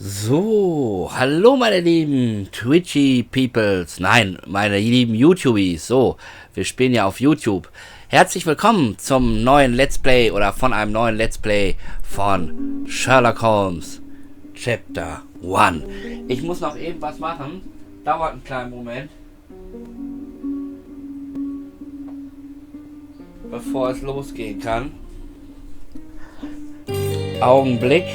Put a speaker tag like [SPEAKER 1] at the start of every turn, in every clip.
[SPEAKER 1] So, hallo meine lieben Twitchy Peoples, nein, meine lieben YouTubies, so, wir spielen ja auf YouTube. Herzlich willkommen zum neuen Let's Play oder von einem neuen Let's Play von Sherlock Holmes, Chapter 1. Ich muss noch eben was machen, dauert einen kleinen Moment, bevor es losgehen kann. Augenblick.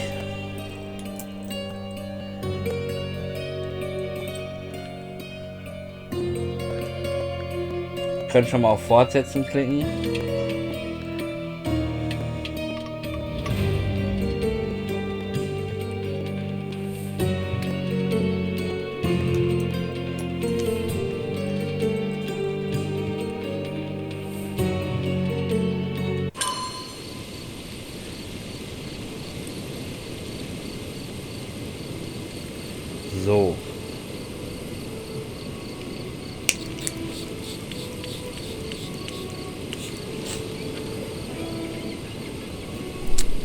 [SPEAKER 1] Können schon mal auf Fortsetzen klicken. So.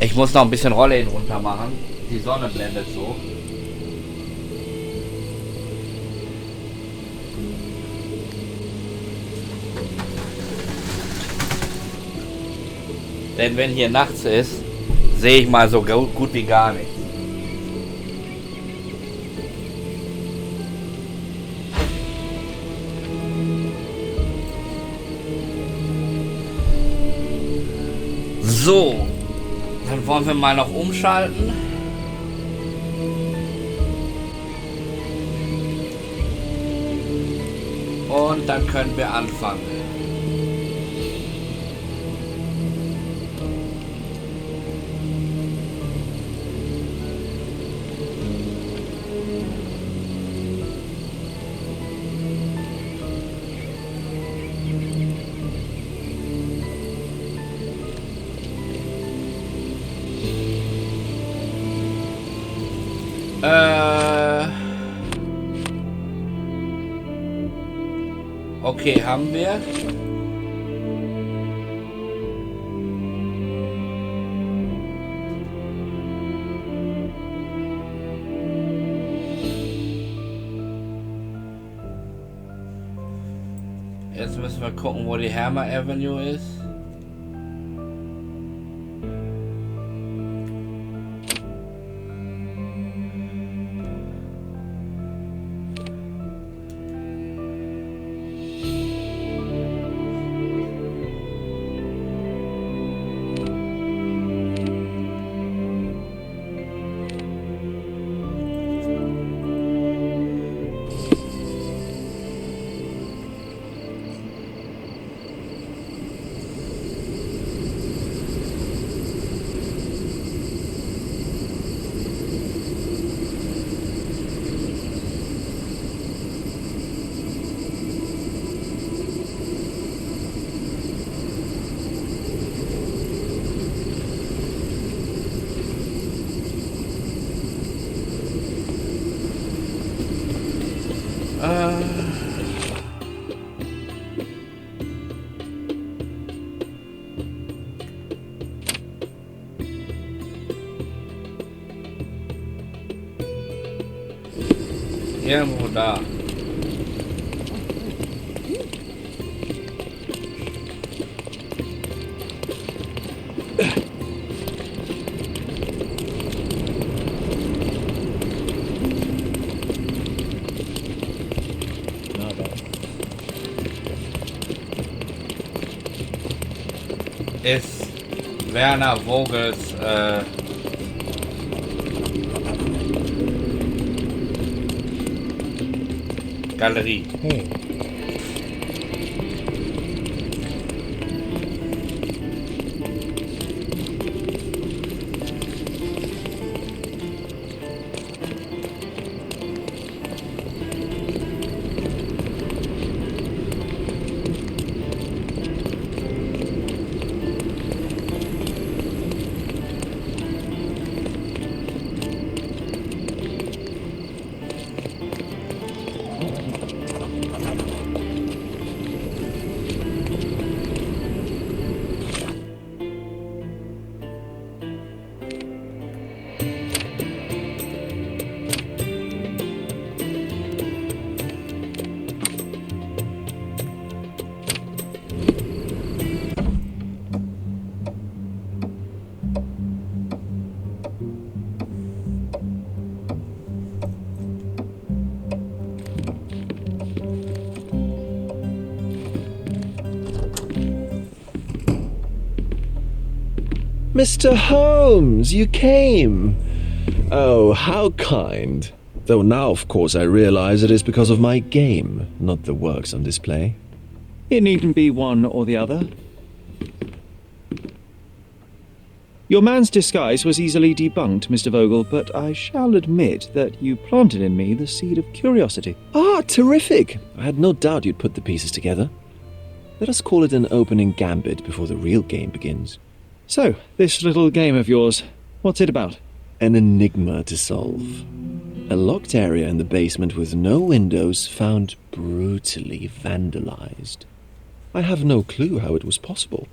[SPEAKER 1] Ich muss noch ein bisschen Rollläden runter machen. Die Sonne blendet so. Denn wenn hier nachts ist, sehe ich mal so gut wie gar nichts. So. Dann wollen wir mal noch umschalten. Und dann können wir anfangen. Okay, haben wir. Jetzt müssen wir gucken, wo die Hammer Avenue ist. Irgendwo da. Ist Werner Vogels Galerie.
[SPEAKER 2] Mr. Holmes, you came! Oh, how kind. Though now, of course, I realize it is because of my game, not the works on display.
[SPEAKER 3] It needn't be one or the other. Your man's disguise was easily debunked, Mr. Vogel, but I shall admit that you planted in me the seed of curiosity.
[SPEAKER 2] Ah, terrific! I had no doubt you'd put the pieces together. Let us call it an opening gambit before the real game begins.
[SPEAKER 3] So, this little game of yours, what's it about?
[SPEAKER 2] An enigma to solve. A locked area in the basement with no windows found brutally vandalized. I have no clue how it was possible.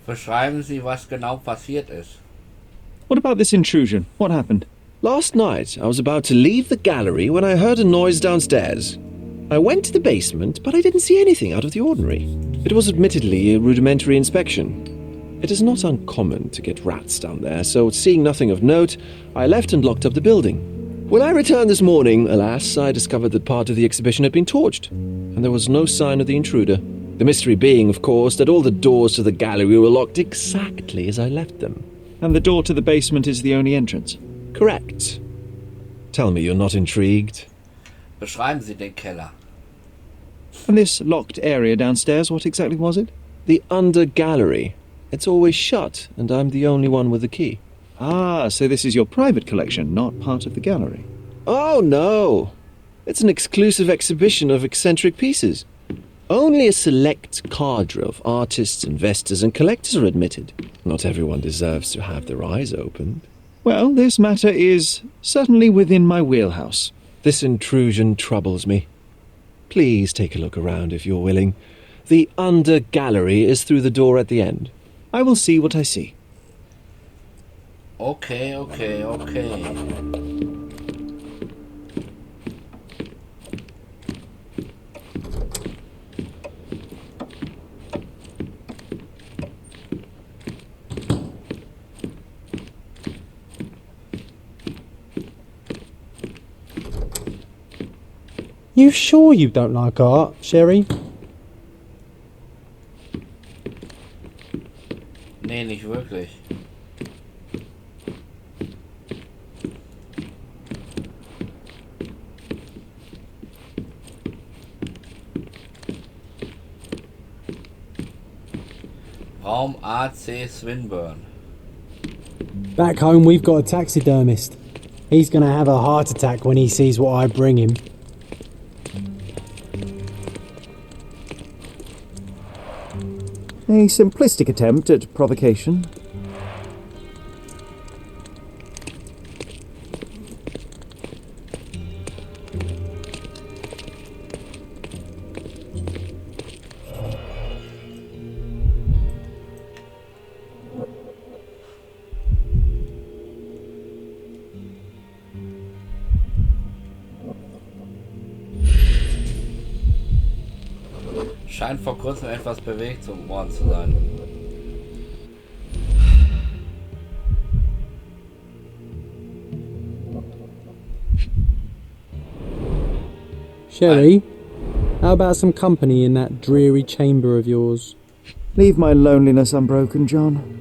[SPEAKER 1] Beschreiben Sie, was genau passiert ist.
[SPEAKER 3] What about this intrusion? What happened?
[SPEAKER 2] Last night, I was about to leave the gallery when I heard a noise downstairs. I went to the basement, but I didn't see anything out of the ordinary. It was admittedly a rudimentary inspection. It is not uncommon to get rats down there, so seeing nothing of note, I left and locked up the building. When I returned this morning, alas, I discovered that part of the exhibition had been torched, and there was no sign of the intruder. The mystery being, of course, that all the doors to the gallery were locked exactly as I left them.
[SPEAKER 3] And the door to the basement is the only entrance?
[SPEAKER 2] Correct. Tell me you're not intrigued.
[SPEAKER 1] Beschreiben Sie den Keller.
[SPEAKER 3] And this locked area downstairs, what exactly was it?
[SPEAKER 2] The under gallery. It's always shut, and I'm the only one with the key.
[SPEAKER 3] Ah, so this is your private collection, not part of the gallery.
[SPEAKER 2] Oh, no. It's an exclusive exhibition of eccentric pieces. Only a select cadre of artists, investors, and collectors are admitted. Not everyone deserves to have their eyes opened.
[SPEAKER 3] Well, this matter is certainly within my wheelhouse.
[SPEAKER 2] This intrusion troubles me. Please take a look around if you're willing. The under gallery is through the door at the end.
[SPEAKER 3] I will see what I see.
[SPEAKER 1] Okay.
[SPEAKER 4] You sure you don't like art, Sherry?
[SPEAKER 1] Nee, nicht wirklich. Raum AC Swinburne.
[SPEAKER 4] Back home we've got a taxidermist. He's gonna have a heart attack when he sees what I bring him.
[SPEAKER 3] A simplistic attempt at provocation.
[SPEAKER 1] Scheint vor kurzem etwas bewegt worden zu sein.
[SPEAKER 4] Sherry, how about some company in that dreary chamber of yours?
[SPEAKER 3] Leave my loneliness unbroken, John.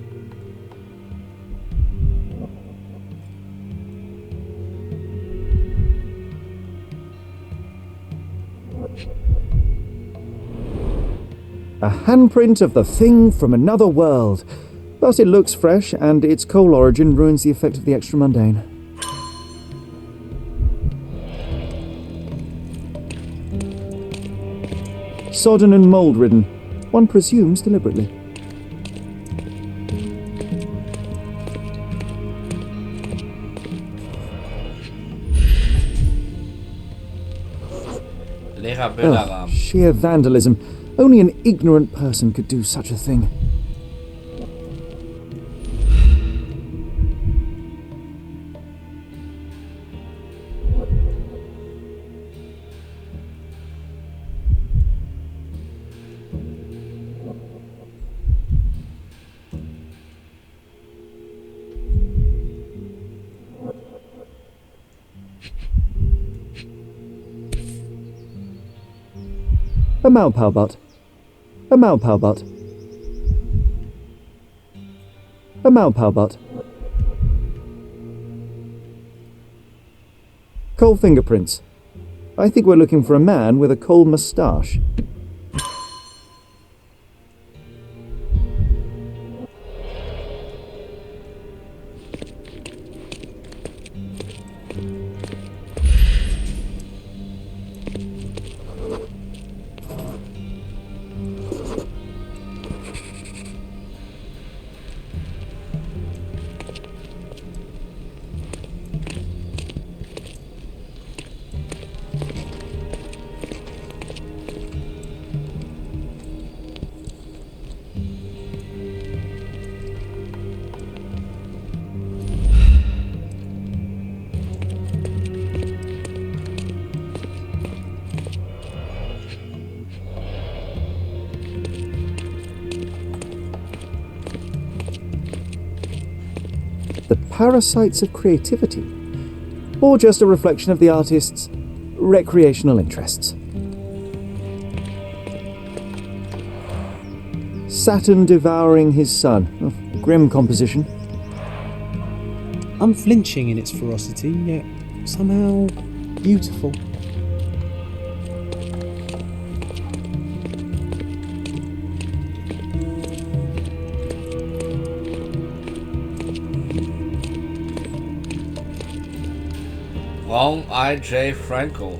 [SPEAKER 3] A handprint of the thing from another world. But it looks fresh, and its coal origin ruins the effect of the extra mundane. Sodden and mould-ridden. One presumes deliberately.
[SPEAKER 1] Leerer Bilderrahmen.
[SPEAKER 3] Sheer vandalism. Only an ignorant person could do such a thing. A Malpalbot. A Malpalbot. A Maupau butt. Coal fingerprints. I think we're looking for a man with a coal moustache. The parasites of creativity, or just a reflection of the artist's recreational interests. Saturn devouring his son. Oh, grim composition.
[SPEAKER 4] Unflinching in its ferocity, yet somehow beautiful.
[SPEAKER 1] Wrong I.J. Franco.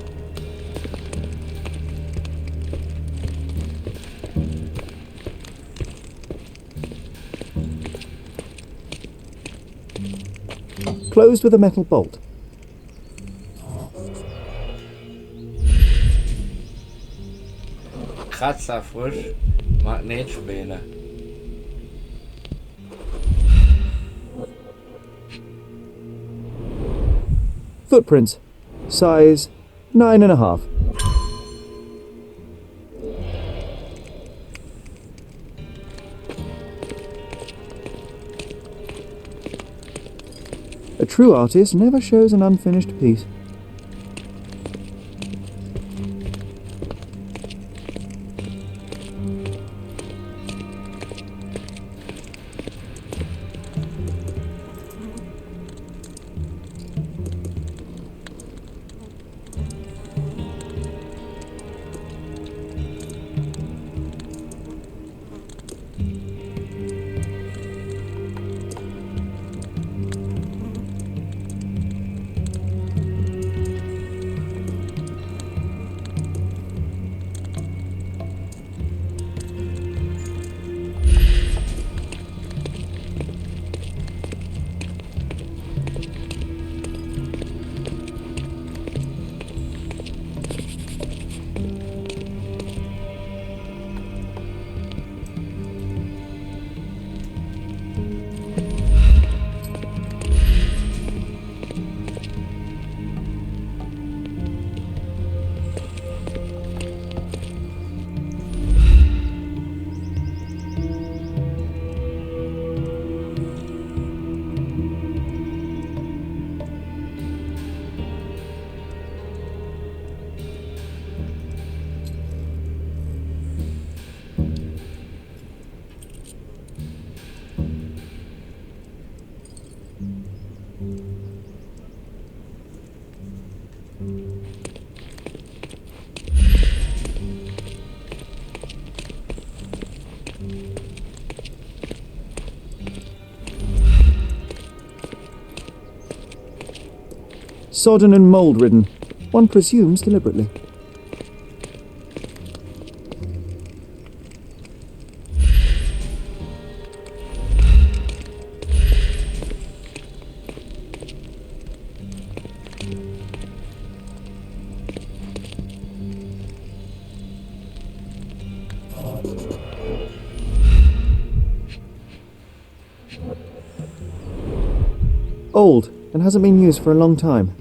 [SPEAKER 3] Closed with a metal bolt.
[SPEAKER 1] Kratzer frisch. Magnetspäne.
[SPEAKER 3] Footprints. Size 9.5. A true artist never shows an unfinished piece. Sodden and mould-ridden. One presumes deliberately. Old, and hasn't been used for a long time.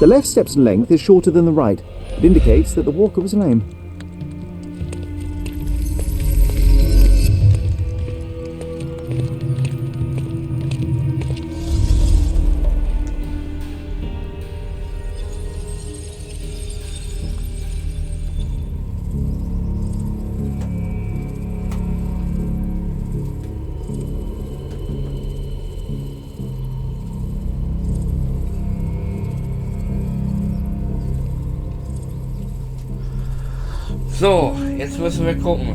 [SPEAKER 3] The left step's length is shorter than the right. It indicates that the walker was lame.
[SPEAKER 1] So, jetzt müssen wir gucken.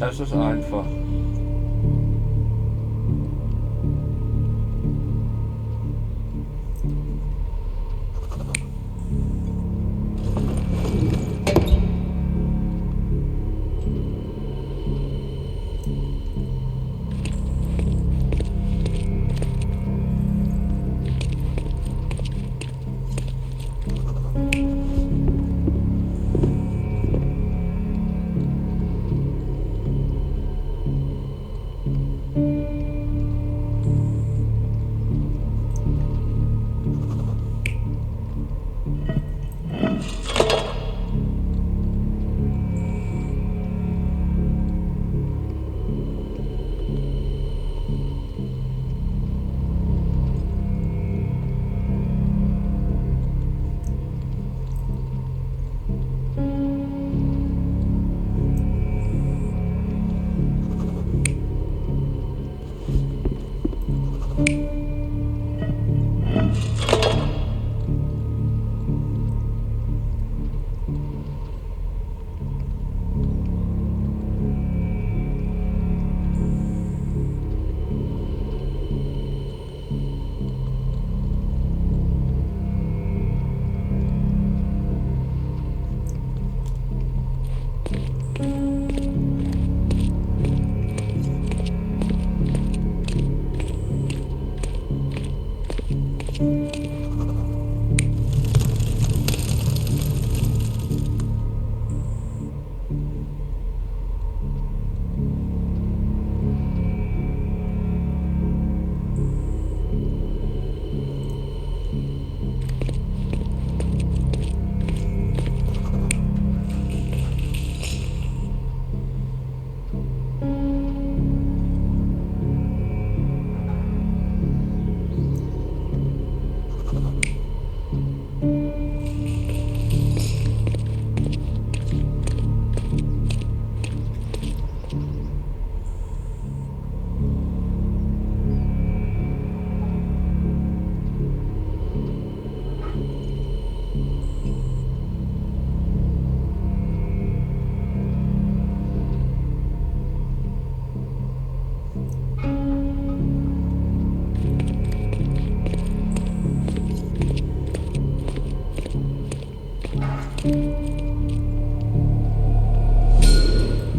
[SPEAKER 1] Das ist einfach.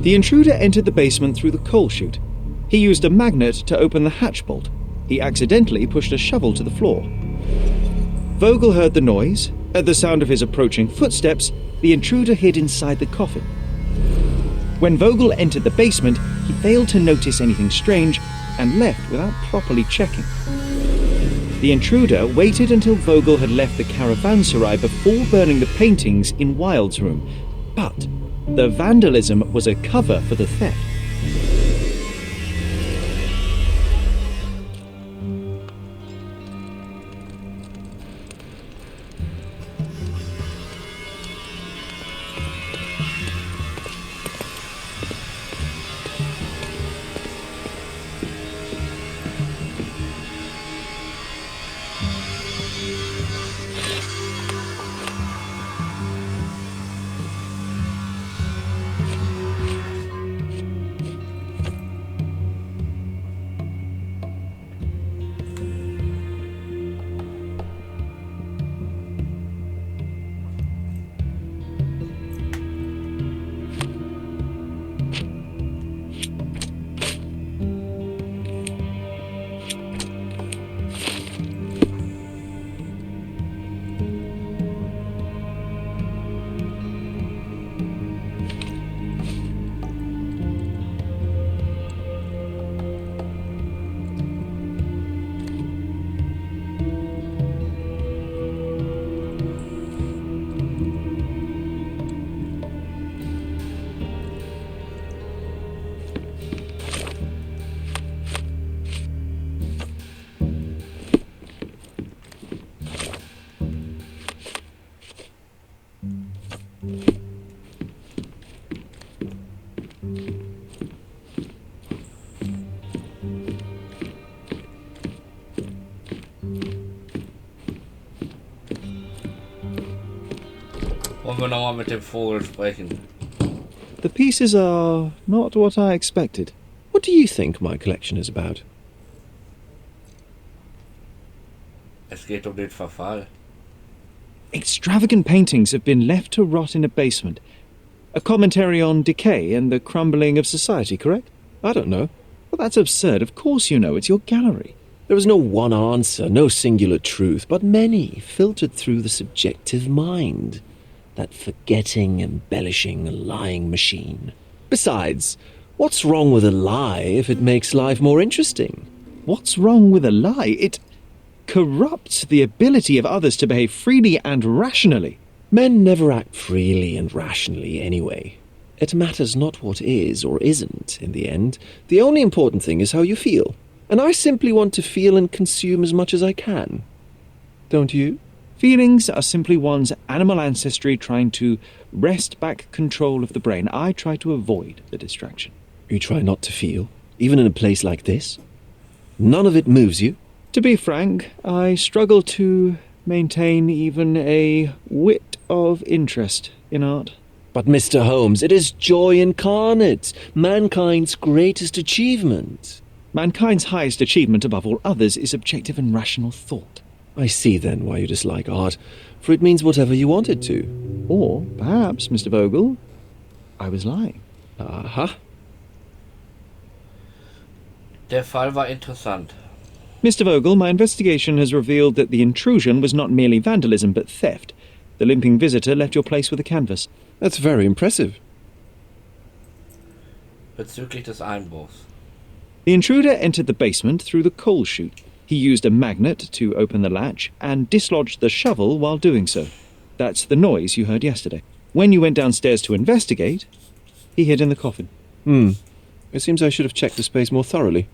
[SPEAKER 3] The intruder entered the basement through the coal chute. He used a magnet to open the hatch bolt. He accidentally pushed a shovel to the floor. Vogel heard the noise. At the sound of his approaching footsteps, the intruder hid inside the coffin. When Vogel entered the basement, he failed to notice anything strange and left without properly checking. The intruder waited until Vogel had left the caravanserai before burning the paintings in Wilde's room, but The vandalism was a cover for the theft.
[SPEAKER 1] Wollen wir nochmal mit dem Vogel sprechen?
[SPEAKER 3] The pieces are not what I expected.
[SPEAKER 2] What do you think my collection is about?
[SPEAKER 1] Es geht den Verfall.
[SPEAKER 3] Extravagant paintings have been left to rot in a basement. A commentary on decay and the crumbling of society, correct?
[SPEAKER 2] I don't know.
[SPEAKER 3] Well, that's absurd. Of course you know. It's your gallery.
[SPEAKER 2] There is no one answer, no singular truth, but many filtered through the subjective mind. That forgetting, embellishing, lying machine. Besides, what's wrong with a lie if it makes life more interesting?
[SPEAKER 3] What's wrong with a lie? It corrupts the ability of others to behave freely and rationally.
[SPEAKER 2] Men never act freely and rationally anyway. It matters not what is or isn't in the end. The only important thing is how you feel. And I simply want to feel and consume as much as I can. Don't you?
[SPEAKER 3] Feelings are simply one's animal ancestry trying to wrest back control of the brain. I try to avoid the distraction.
[SPEAKER 2] You try not to feel, even in a place like this? None of it moves you?
[SPEAKER 3] To be frank, I struggle to maintain even a whit of interest in art.
[SPEAKER 2] But Mr. Holmes, it is joy incarnate, mankind's greatest achievement.
[SPEAKER 3] Mankind's highest achievement above all others is objective and rational thought.
[SPEAKER 2] I see then why you dislike art, for it means whatever you want it to.
[SPEAKER 3] Or perhaps, Mr. Vogel, I was lying.
[SPEAKER 2] Aha.
[SPEAKER 1] Der Fall war interessant.
[SPEAKER 3] Mr. Vogel, my investigation has revealed that the intrusion was not merely vandalism but theft. The limping visitor left your place with a canvas.
[SPEAKER 2] That's very impressive.
[SPEAKER 1] Bezüglich des Einbruchs.
[SPEAKER 3] The intruder entered the basement through the coal chute. He used a magnet to open the latch and dislodged the shovel while doing so. That's the noise you heard yesterday. When you went downstairs to investigate, he hid in the coffin.
[SPEAKER 2] It seems I should have checked the space more thoroughly.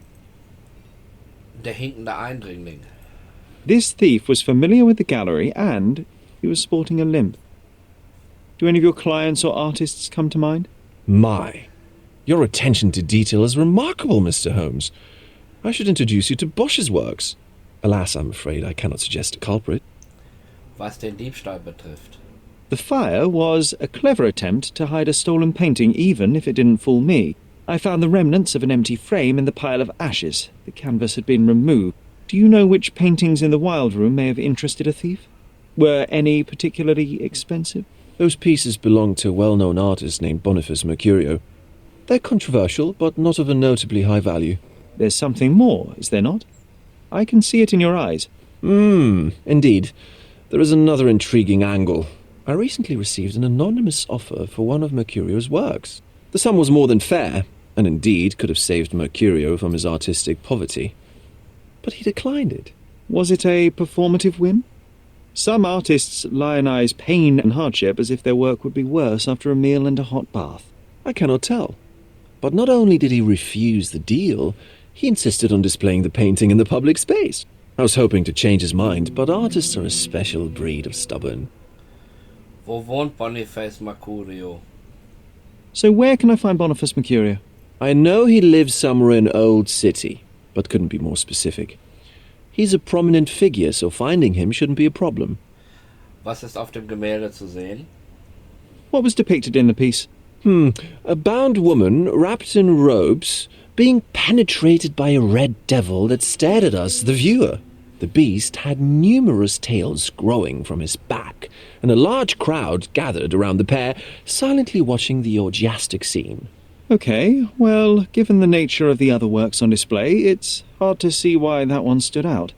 [SPEAKER 1] Der hinkende Eindringling.
[SPEAKER 3] This thief was familiar with the gallery and he was sporting a limp. Do any of your clients or artists come to mind?
[SPEAKER 2] My, your attention to detail is remarkable, Mr. Holmes. I should introduce you to Bosch's works. Alas, I'm afraid I cannot suggest a culprit.
[SPEAKER 1] Was den Diebstahl betrifft.
[SPEAKER 3] The fire was a clever attempt to hide a stolen painting, even if it didn't fool me. I found the remnants of an empty frame in the pile of ashes. The canvas had been removed. Do you know which paintings in the Wild Room may have interested a thief? Were any particularly expensive?
[SPEAKER 2] Those pieces belong to a well-known artist named Boniface Mercurio. They're controversial, but not of a notably high value.
[SPEAKER 3] There's something more, is there not? I can see it in your eyes.
[SPEAKER 2] Indeed. There is another intriguing angle. I recently received an anonymous offer for one of Mercurio's works. The sum was more than fair, and indeed could have saved Mercurio from his artistic poverty. But he declined it.
[SPEAKER 3] Was it a performative whim? Some artists lionize pain and hardship as if their work would be worse after a meal and a hot bath.
[SPEAKER 2] I cannot tell. But not only did he refuse the deal, he insisted on displaying the painting in the public space. I was hoping to change his mind, but artists are a special breed of stubborn.
[SPEAKER 1] Wo wohnt Boniface Mercurio?
[SPEAKER 3] So where can I find Boniface Mercurio?
[SPEAKER 2] I know he lives somewhere in Old City, but couldn't be more specific. He's a prominent figure, so finding him shouldn't be a problem.
[SPEAKER 1] Was ist auf dem Gemälde zu sehen?
[SPEAKER 3] What was depicted in the piece?
[SPEAKER 2] A bound woman, wrapped in robes, being penetrated by a red devil that stared at us, the viewer. The beast had numerous tails growing from his back, and a large crowd gathered around the pair, silently watching the orgiastic scene.
[SPEAKER 3] Okay, well, given the nature of the other works on display, it's hard to see why that one stood out.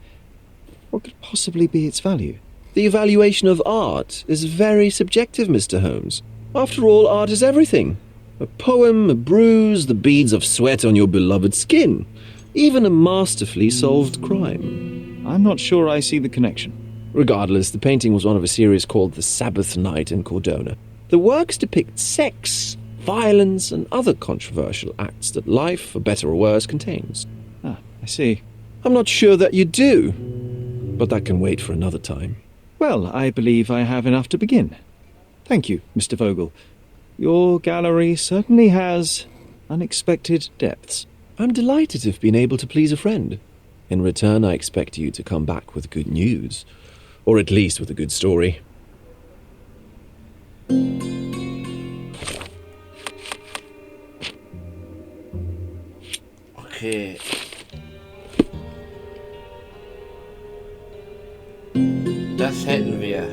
[SPEAKER 3] What could possibly be its value?
[SPEAKER 2] The evaluation of art is very subjective, Mr. Holmes. After all, art is everything. A poem, a bruise, the beads of sweat on your beloved skin. Even a masterfully solved crime.
[SPEAKER 3] I'm not sure I see the connection.
[SPEAKER 2] Regardless, the painting was one of a series called The Sabbath Night in Cordona. The works depict sex, violence, and other controversial acts that life, for better or worse, contains.
[SPEAKER 3] Ah, I see.
[SPEAKER 2] I'm not sure that you do, but that can wait for another time.
[SPEAKER 3] Well, I believe I have enough to begin. Thank you, Mr. Vogel. Your gallery certainly has unexpected depths.
[SPEAKER 2] I'm delighted to have been able to please a friend. In return, I expect you to come back with good news. Or at least with a good story.
[SPEAKER 1] Okay. Das hätten wir.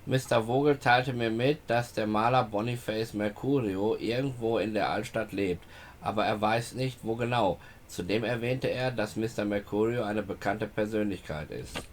[SPEAKER 1] Mr. Vogel teilte mir mit, dass der Maler Boniface Mercurio irgendwo in der Altstadt lebt, aber er weiß nicht, wo genau. Zudem erwähnte er, dass Mr. Mercurio eine bekannte Persönlichkeit ist.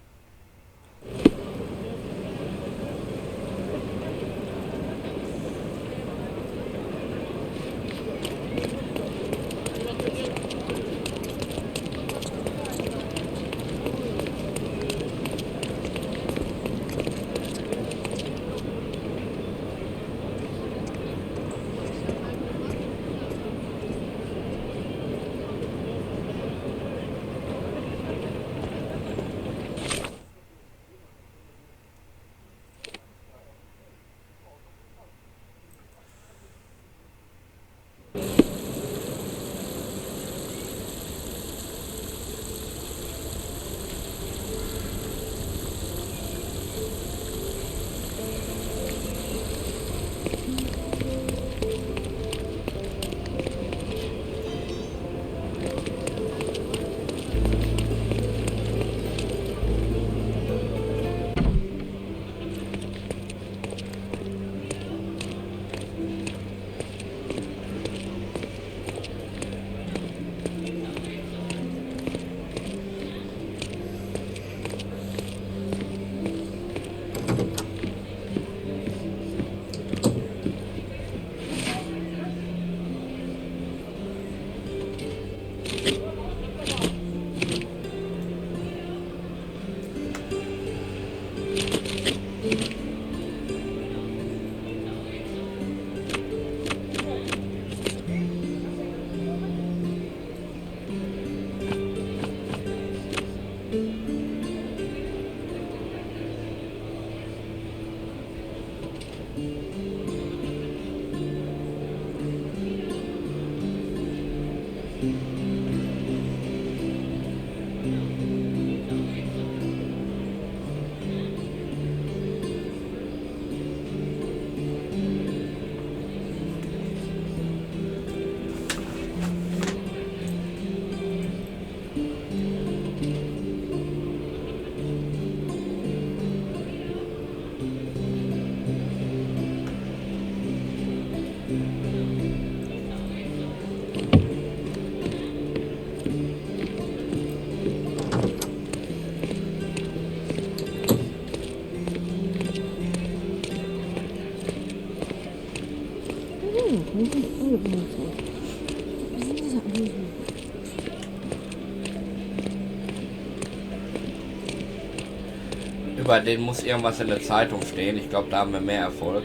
[SPEAKER 1] Über den muss irgendwas in der Zeitung stehen. Ich glaube, da haben wir mehr Erfolg.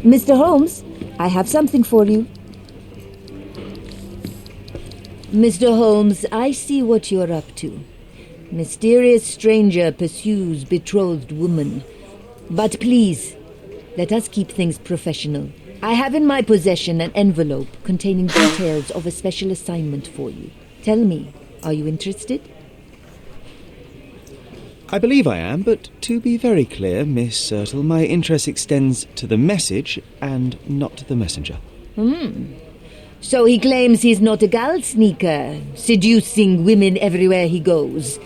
[SPEAKER 5] Mr. Holmes, I have something for you. Mr. Holmes, I see what you're up to. Mysterious stranger pursues betrothed woman. But please, let us keep things professional. I have in my possession an envelope containing details of a special assignment for you. Tell me, are you interested?
[SPEAKER 3] I believe I am, but to be very clear, Miss Sertle, my interest extends to the message and not the messenger.
[SPEAKER 5] So he claims he's not a gal sneaker, seducing women everywhere he goes.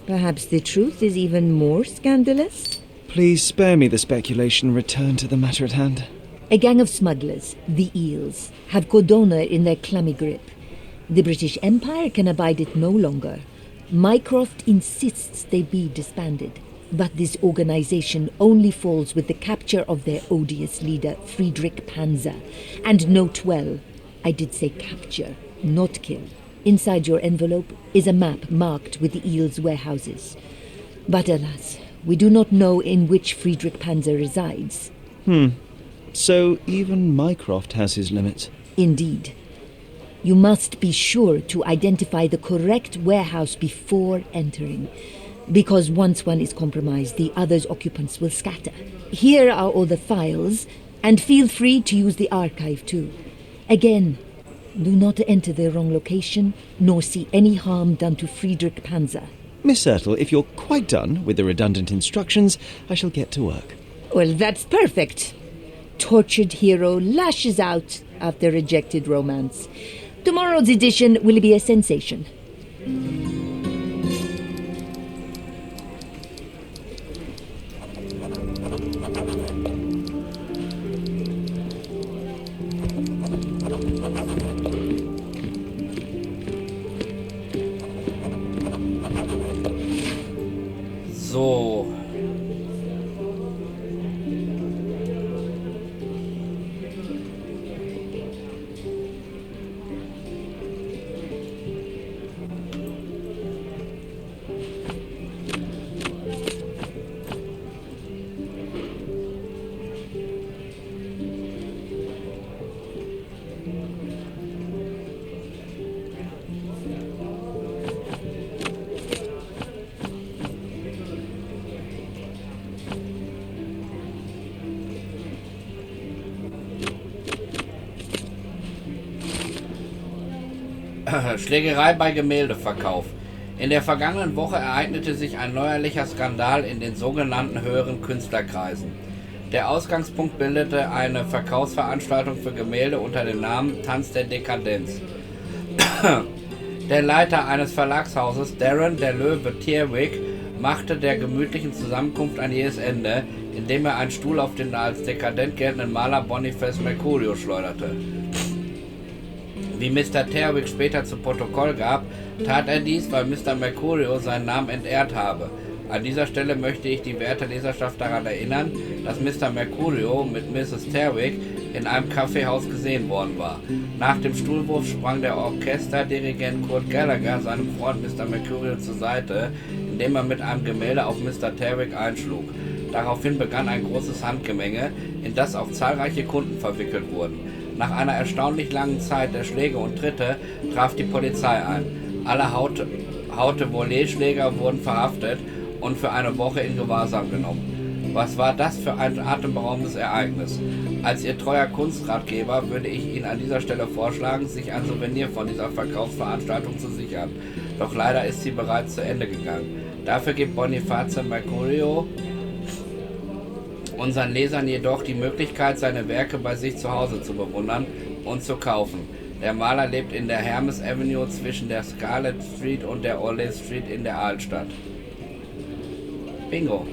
[SPEAKER 5] Perhaps the truth is even more scandalous?
[SPEAKER 3] Please spare me the speculation and return to the matter at hand.
[SPEAKER 5] A gang of smugglers, the Eels, have Codona in their clammy grip. The British Empire can abide it no longer. Mycroft insists they be disbanded, but this organization only falls with the capture of their odious leader, Friedrich Panzer. And note well, I did say capture, not kill. Inside your envelope is a map marked with the Eels' warehouses. But alas, we do not know in which Friedrich Panzer resides.
[SPEAKER 3] So even Mycroft has his limits.
[SPEAKER 5] Indeed. You must be sure to identify the correct warehouse before entering, because once one is compromised, the other's occupants will scatter. Here are all the files, and feel free to use the archive too. Again, do not enter the wrong location, nor see any harm done to Friedrich Panzer.
[SPEAKER 3] Miss Sertle, if you're quite done with the redundant instructions, I shall get to work.
[SPEAKER 5] Well, that's perfect. Tortured hero lashes out after rejected romance. Tomorrow's edition will be a sensation.
[SPEAKER 1] So. Schlägerei bei Gemäldeverkauf. In der vergangenen Woche ereignete sich ein neuerlicher Skandal in den sogenannten höheren Künstlerkreisen. Der Ausgangspunkt bildete eine Verkaufsveranstaltung für Gemälde unter dem Namen Tanz der Dekadenz. Der Leiter eines Verlagshauses, Darren der Löwe Tierwick, machte der gemütlichen Zusammenkunft ein jähes Ende, indem er einen Stuhl auf den als dekadent geltenden Maler Boniface Mercurio schleuderte. Wie Mr. Terwick später zu Protokoll gab, tat er dies, weil Mr. Mercurio seinen Namen entehrt habe. An dieser Stelle möchte ich die werte Leserschaft daran erinnern, dass Mr. Mercurio mit Mrs. Terwick in einem Kaffeehaus gesehen worden war. Nach dem Stuhlwurf sprang der Orchesterdirigent Kurt Gallagher seinem Freund Mr. Mercurio zur Seite, indem er mit einem Gemälde auf Mr. Terwick einschlug. Daraufhin begann ein großes Handgemenge, in das auch zahlreiche Kunden verwickelt wurden. Nach einer erstaunlich langen Zeit der Schläge und Tritte traf die Polizei ein. Alle Haute-Volée-Schläger wurden verhaftet und für eine Woche in Gewahrsam genommen. Was war das für ein atemberaubendes Ereignis? Als Ihr treuer Kunstratgeber würde ich Ihnen an dieser Stelle vorschlagen, sich ein Souvenir von dieser Verkaufsveranstaltung zu sichern. Doch leider ist sie bereits zu Ende gegangen. Dafür gibt Boniface Mercurio unseren Lesern jedoch die Möglichkeit, seine Werke bei sich zu Hause zu bewundern und zu kaufen. Der Maler lebt in der Hermes Avenue zwischen der Scarlet Street und der Olive Street in der Altstadt. Bingo.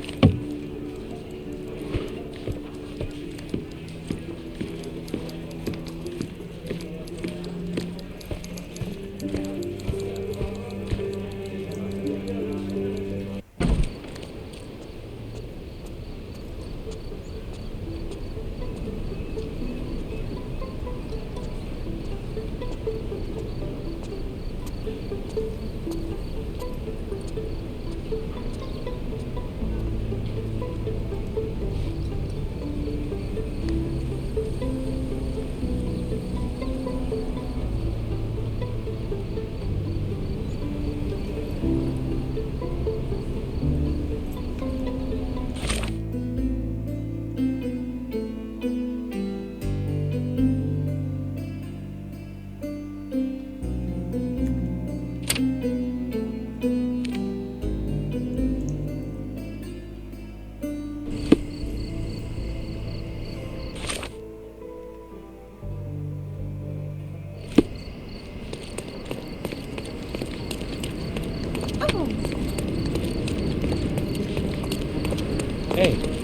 [SPEAKER 3] Hey.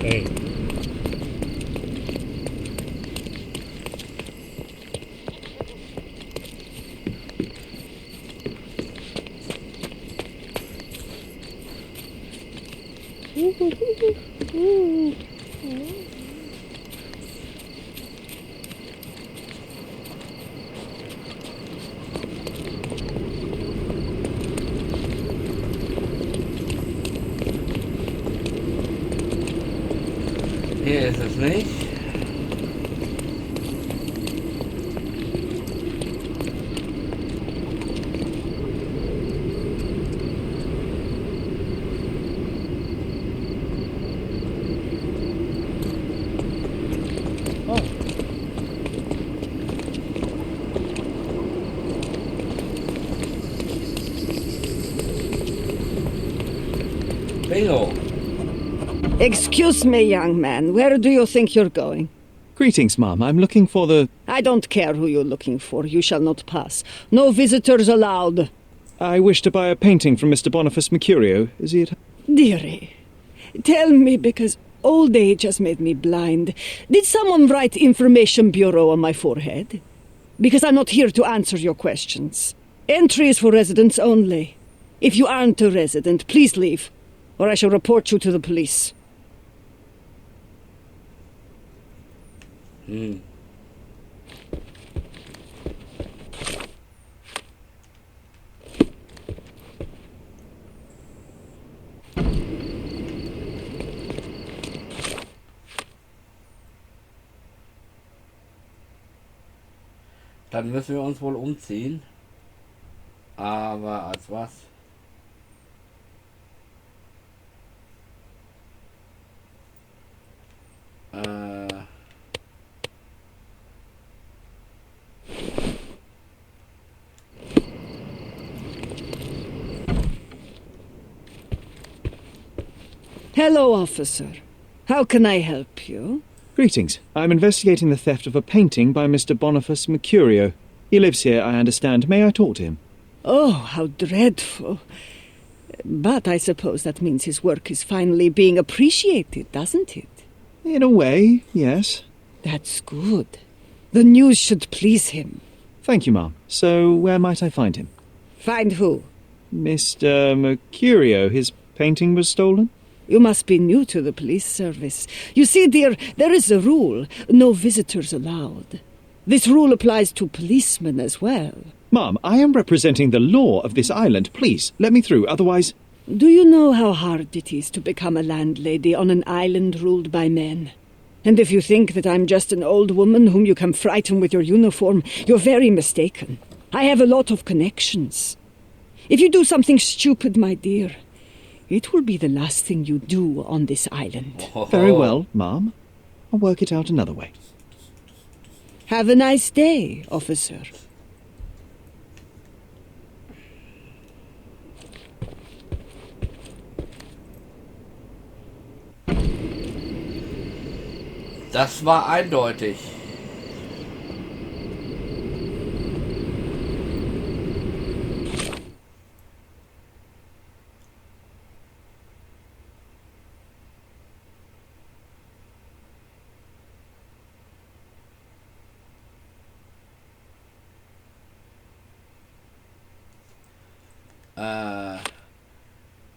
[SPEAKER 4] Hey.
[SPEAKER 1] Hier ist es nicht. Bingo.
[SPEAKER 6] Excuse me, young man. Where do you think you're going?
[SPEAKER 3] Greetings, ma'am. I'm looking for the...
[SPEAKER 6] I don't care who you're looking for. You shall not pass. No visitors allowed.
[SPEAKER 3] I wish to buy a painting from Mr. Boniface Mercurio. Is he at...
[SPEAKER 6] Dearie, tell me, because old age has made me blind. Did someone write Information Bureau on my forehead? Because I'm not here to answer your questions. Entry is for residents only. If you aren't a resident, please leave, or I shall report you to the police.
[SPEAKER 1] Dann müssen wir uns wohl umziehen. Aber als was?
[SPEAKER 6] Hello, officer. How can I help you?
[SPEAKER 3] Greetings. I'm investigating the theft of a painting by Mr. Boniface Mercurio. He lives here, I understand. May I talk to him?
[SPEAKER 6] Oh, how dreadful. But I suppose that means his work is finally being appreciated, doesn't it?
[SPEAKER 3] In a way, yes.
[SPEAKER 6] That's good. The news should please him.
[SPEAKER 3] Thank you, ma'am. So, where might I find him?
[SPEAKER 6] Find who?
[SPEAKER 3] Mr. Mercurio. His painting was stolen?
[SPEAKER 6] You must be new to the police service. You see, dear, there is a rule. No visitors allowed. This rule applies to policemen as well.
[SPEAKER 3] Ma'am, I am representing the law of this island. Please, let me through, otherwise...
[SPEAKER 6] Do you know how hard it is to become a landlady on an island ruled by men? And if you think that I'm just an old woman whom you can frighten with your uniform, you're very mistaken. I have a lot of connections. If you do something stupid, my dear, it will be the last thing you do on this island.
[SPEAKER 3] Very well, ma'am. I'll work it out another way.
[SPEAKER 6] Have a nice day, officer.
[SPEAKER 1] Das war eindeutig.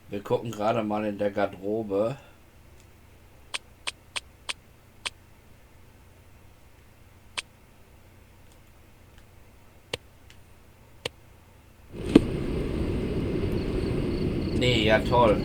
[SPEAKER 1] Wir gucken gerade mal in der Garderobe. Nee, ja toll.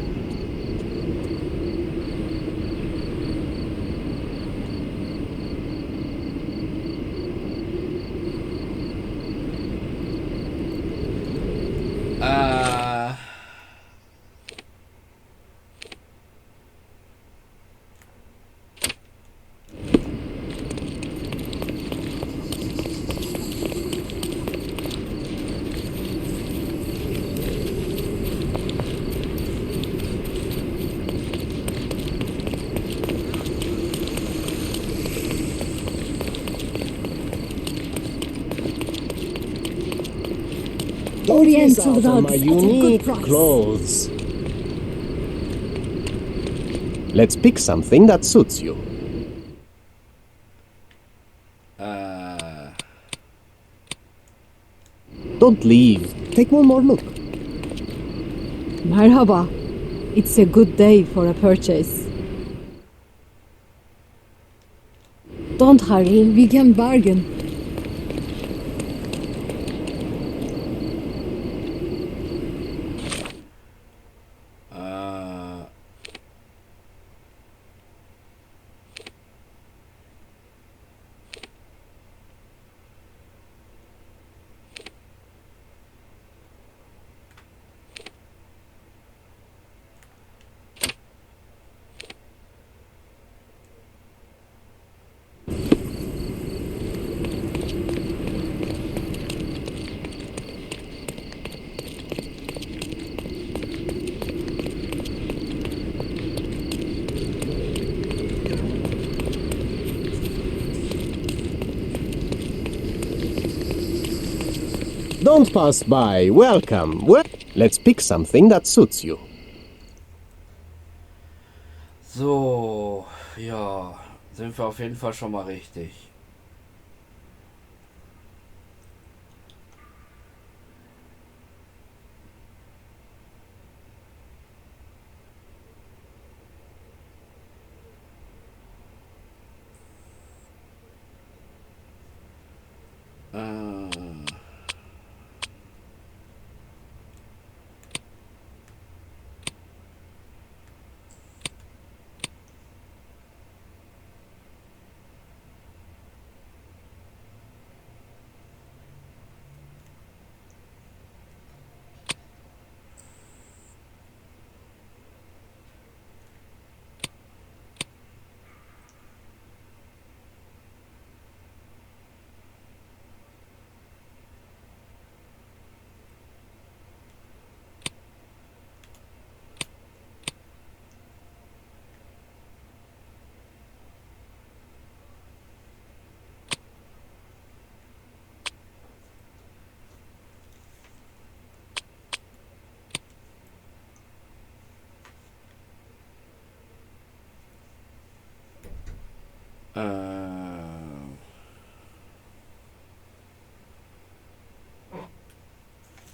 [SPEAKER 4] Oriental
[SPEAKER 7] Out my
[SPEAKER 4] rugs at a good
[SPEAKER 7] unique
[SPEAKER 4] price.
[SPEAKER 7] clothes. Let's pick something that suits you. Don't leave. Take one more look.
[SPEAKER 8] Merhaba. It's a good day for a purchase. Don't hurry, we can bargain.
[SPEAKER 7] Don't pass by. Welcome. Let's pick something that suits you.
[SPEAKER 1] So, ja, sind wir auf jeden Fall schon mal richtig.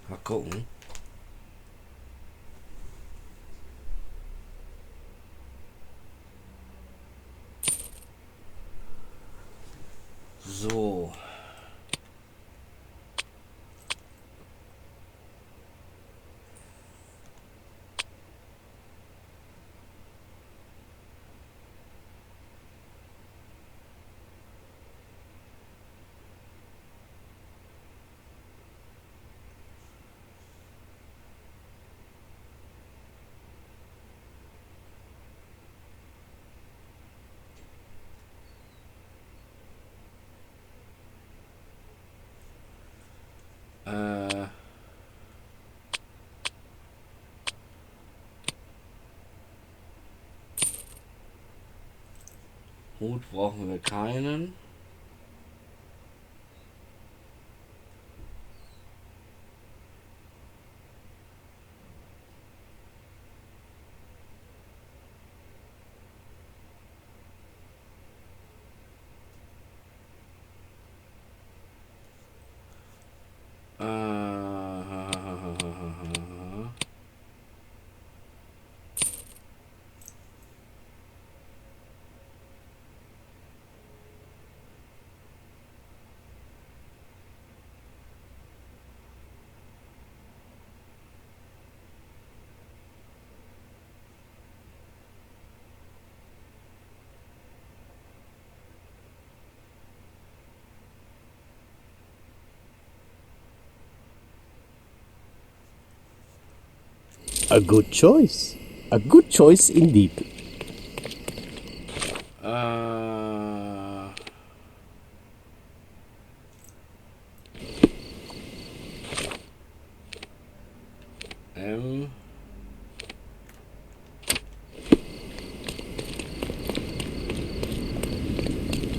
[SPEAKER 1] Mal gucken. So. Hut brauchen wir keinen.
[SPEAKER 7] A good choice. A good choice indeed.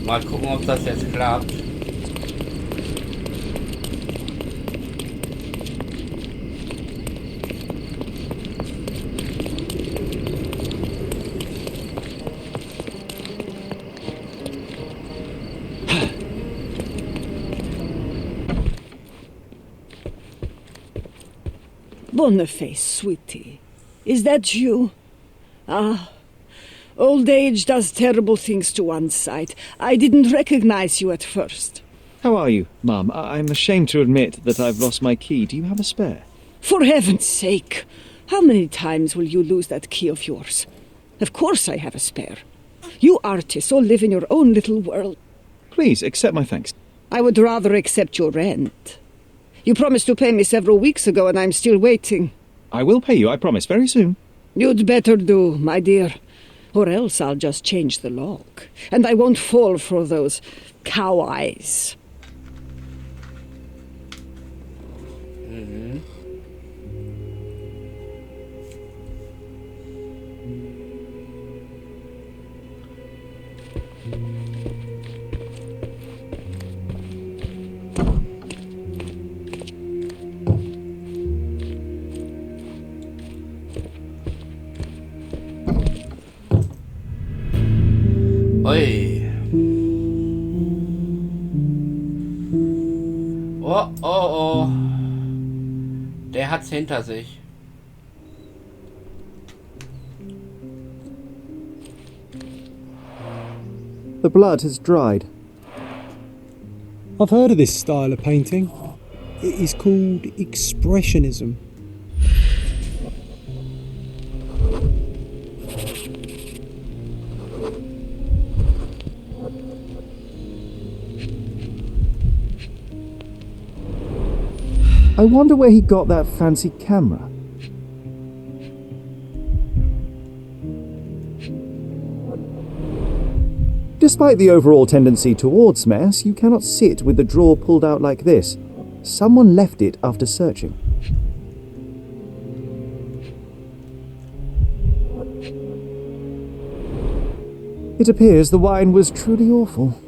[SPEAKER 1] Mal gucken, ob das jetzt klappt.
[SPEAKER 6] Boniface, sweetie. Is that you? Ah, old age does terrible things to one's sight. I didn't recognize you at first.
[SPEAKER 3] How are you, Mum? I'm ashamed to admit that I've lost my key. Do you have a spare?
[SPEAKER 6] For heaven's sake! How many times will you lose that key of yours? Of course I have a spare. You artists all live in your own little world.
[SPEAKER 3] Please, accept my thanks.
[SPEAKER 6] I would rather accept your rent. You promised to pay me several weeks ago, and I'm still waiting.
[SPEAKER 3] I will pay you, I promise, very soon.
[SPEAKER 6] You'd better do, my dear. Or else I'll just change the lock. And I won't fall for those cow eyes.
[SPEAKER 1] Ui. Oh, oh, oh. Der hat's hinter sich.
[SPEAKER 3] The blood has dried.
[SPEAKER 4] I've heard of this style of painting. It is called Expressionism.
[SPEAKER 3] I wonder where he got that fancy camera. Despite the overall tendency towards mess, you cannot sit with the drawer pulled out like this. Someone left it after searching. It appears the wine was truly awful.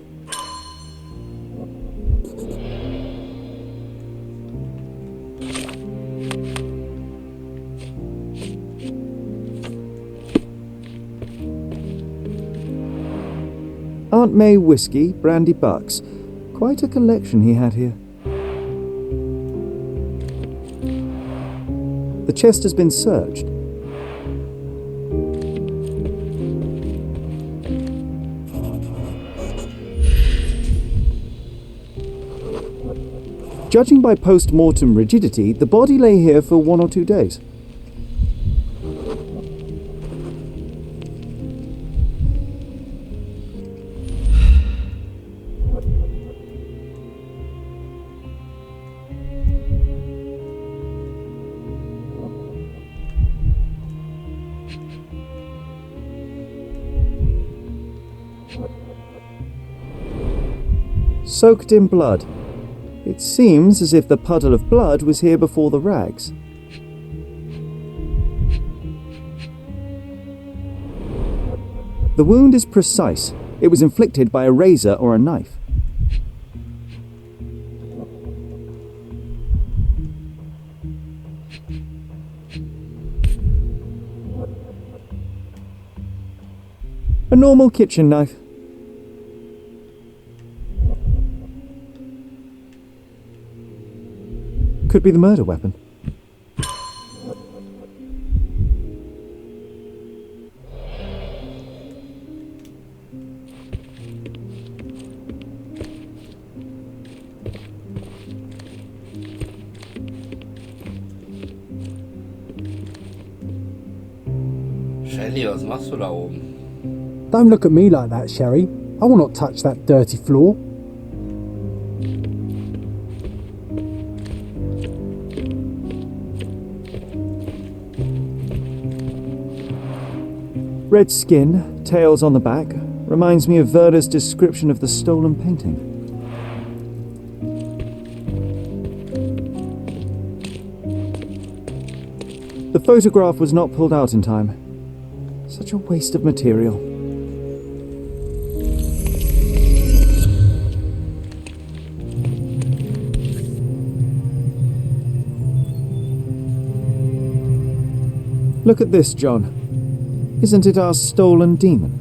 [SPEAKER 3] Aunt May whiskey, brandy bucks. Quite a collection he had here. The chest has been searched. Judging by post-mortem rigidity, the body lay here for 1 or 2 days. Soaked in blood. It seems as if the puddle of blood was here before the rags. The wound is precise. It was inflicted by a razor or a knife. A normal kitchen knife. Could be the murder weapon.
[SPEAKER 1] Shelly, was machst du da oben?
[SPEAKER 4] Don't look at me like that, Sherry. I will not touch that dirty floor.
[SPEAKER 3] Red skin, tails on the back, reminds me of Werder's description of the stolen painting. The photograph was not pulled out in time. Such a waste of material. Look at this, John. Isn't it our stolen demon?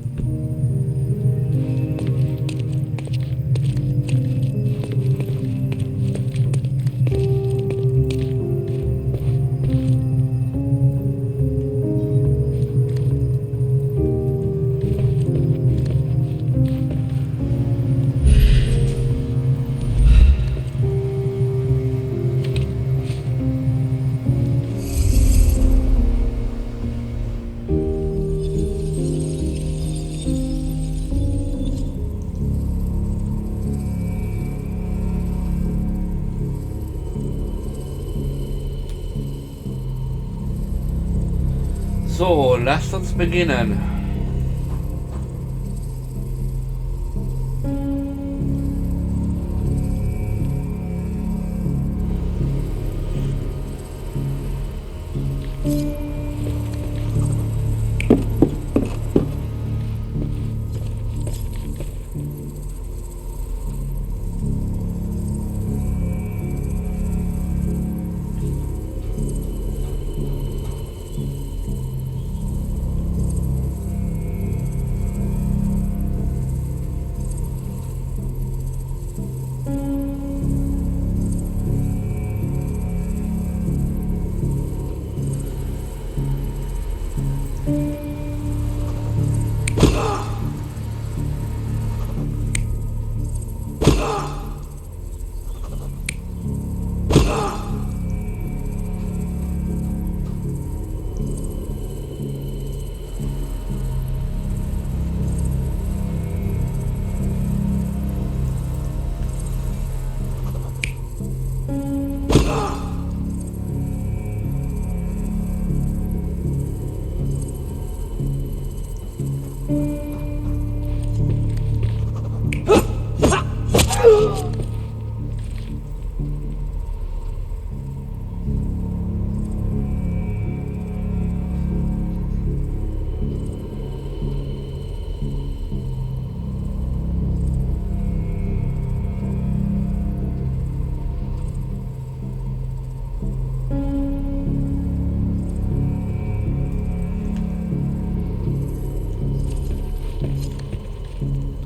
[SPEAKER 1] So, lasst uns beginnen.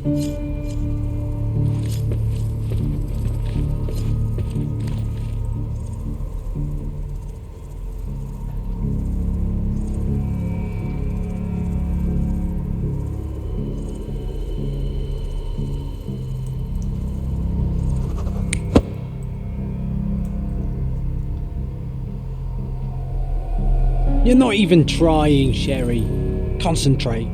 [SPEAKER 4] You're not even trying, Sherry. Concentrate.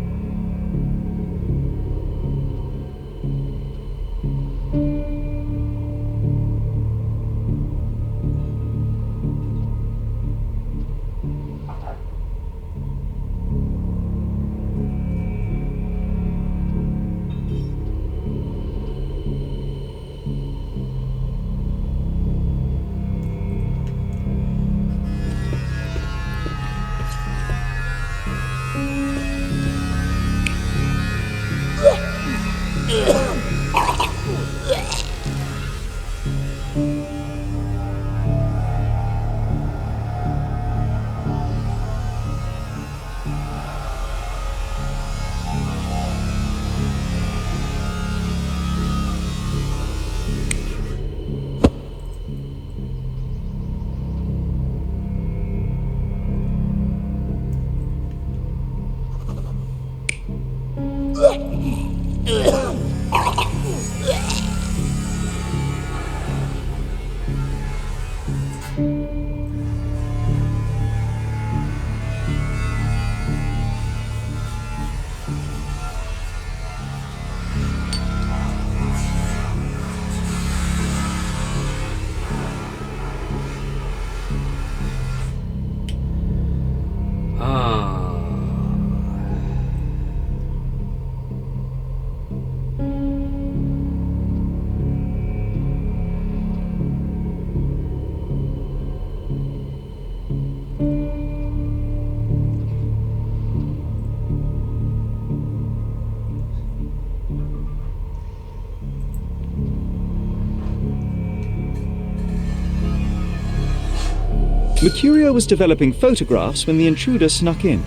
[SPEAKER 3] Mercurio was developing photographs when the intruder snuck in.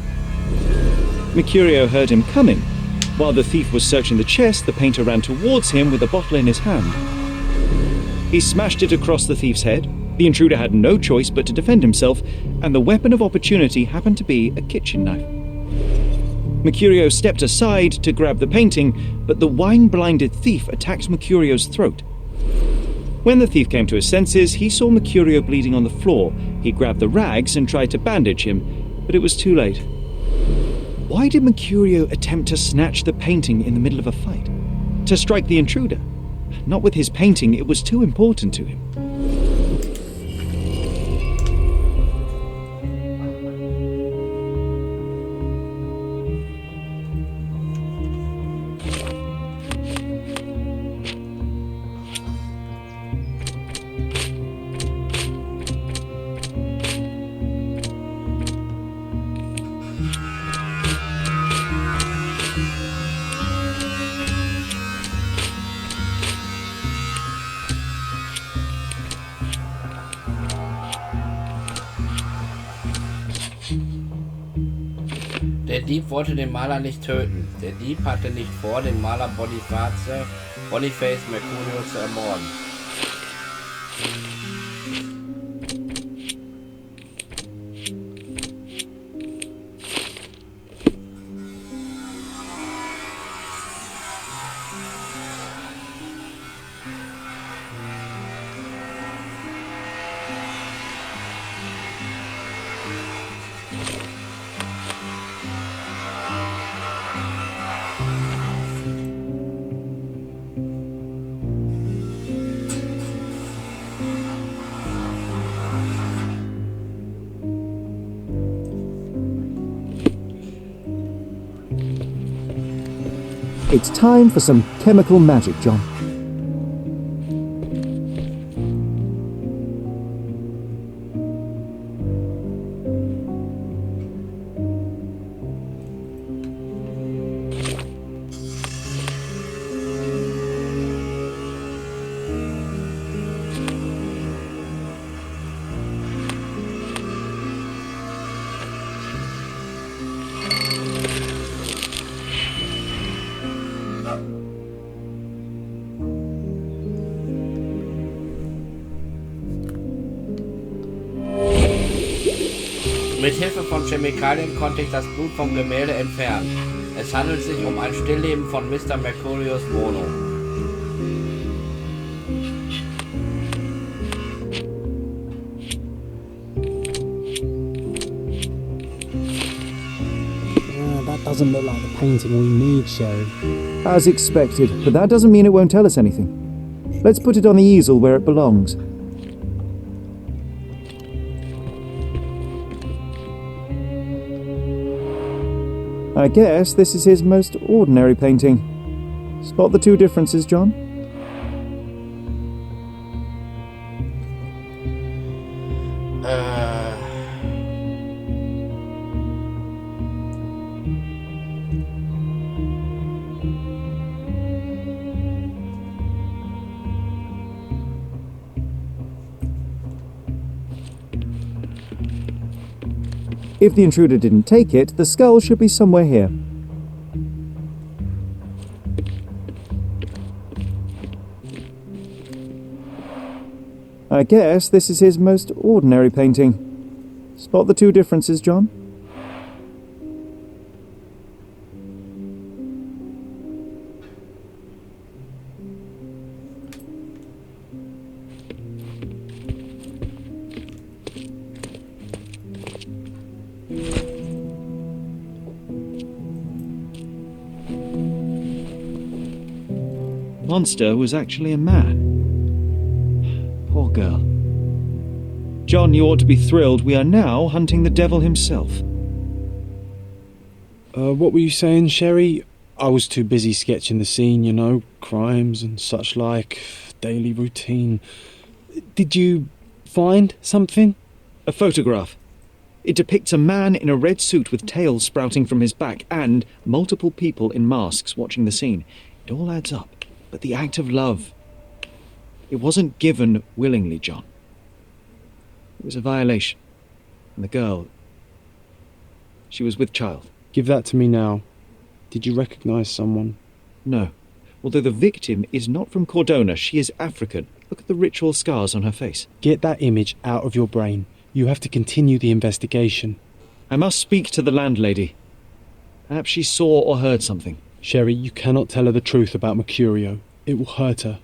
[SPEAKER 3] Mercurio heard him coming. While the thief was searching the chest, the painter ran towards him with a bottle in his hand. He smashed it across the thief's head. The intruder had no choice but to defend himself, and the weapon of opportunity happened to be a kitchen knife. Mercurio stepped aside to grab the painting, but the wine-blinded thief attacked Mercurio's throat. When the thief came to his senses, he saw Mercurio bleeding on the floor. He grabbed the rags and tried to bandage him, but it was too late. Why did Mercurio attempt to snatch the painting in the middle of a fight? To strike the intruder? Not with his painting, it was too important to him.
[SPEAKER 1] Der Dieb wollte den Maler nicht töten. Der Dieb hatte nicht vor, den Maler Boniface Mercurio zu ermorden.
[SPEAKER 3] It's time for some chemical magic, John.
[SPEAKER 1] Mit Hilfe von Chemikalien konnte ich das Blut vom Gemälde entfernen. Es handelt sich um ein Stillleben von Mr. Mercurius Wohnung.
[SPEAKER 4] That doesn't look like the painting we need, Sherry.
[SPEAKER 3] As expected, but that doesn't mean it won't tell us anything. Let's put it on the easel where it belongs. I guess this is his most ordinary painting. Spot the two differences, John? If the intruder didn't take it, the skull should be somewhere here. I guess this is his most ordinary painting. Spot the two differences, John? Monster was actually a man. Poor girl. John, you ought to be thrilled. We are now hunting the devil himself.
[SPEAKER 4] What were you saying, Sherry? I was too busy sketching the scene, you know, crimes and such like, daily routine. Did you find something?
[SPEAKER 3] A photograph. It depicts a man in a red suit with tails sprouting from his back and multiple people in masks watching the scene. It all adds up. But the act of love, it wasn't given willingly, John. It was a violation. And the girl, she was with child.
[SPEAKER 4] Give that to me now. Did you recognise someone?
[SPEAKER 3] No. Although the victim is not from Cordona, she is African. Look at the ritual scars on her face.
[SPEAKER 4] Get that image out of your brain. You have to continue the investigation.
[SPEAKER 3] I must speak to the landlady. Perhaps she saw or heard something.
[SPEAKER 4] Sherry, you cannot tell her the truth about Mercurio. It will hurt her.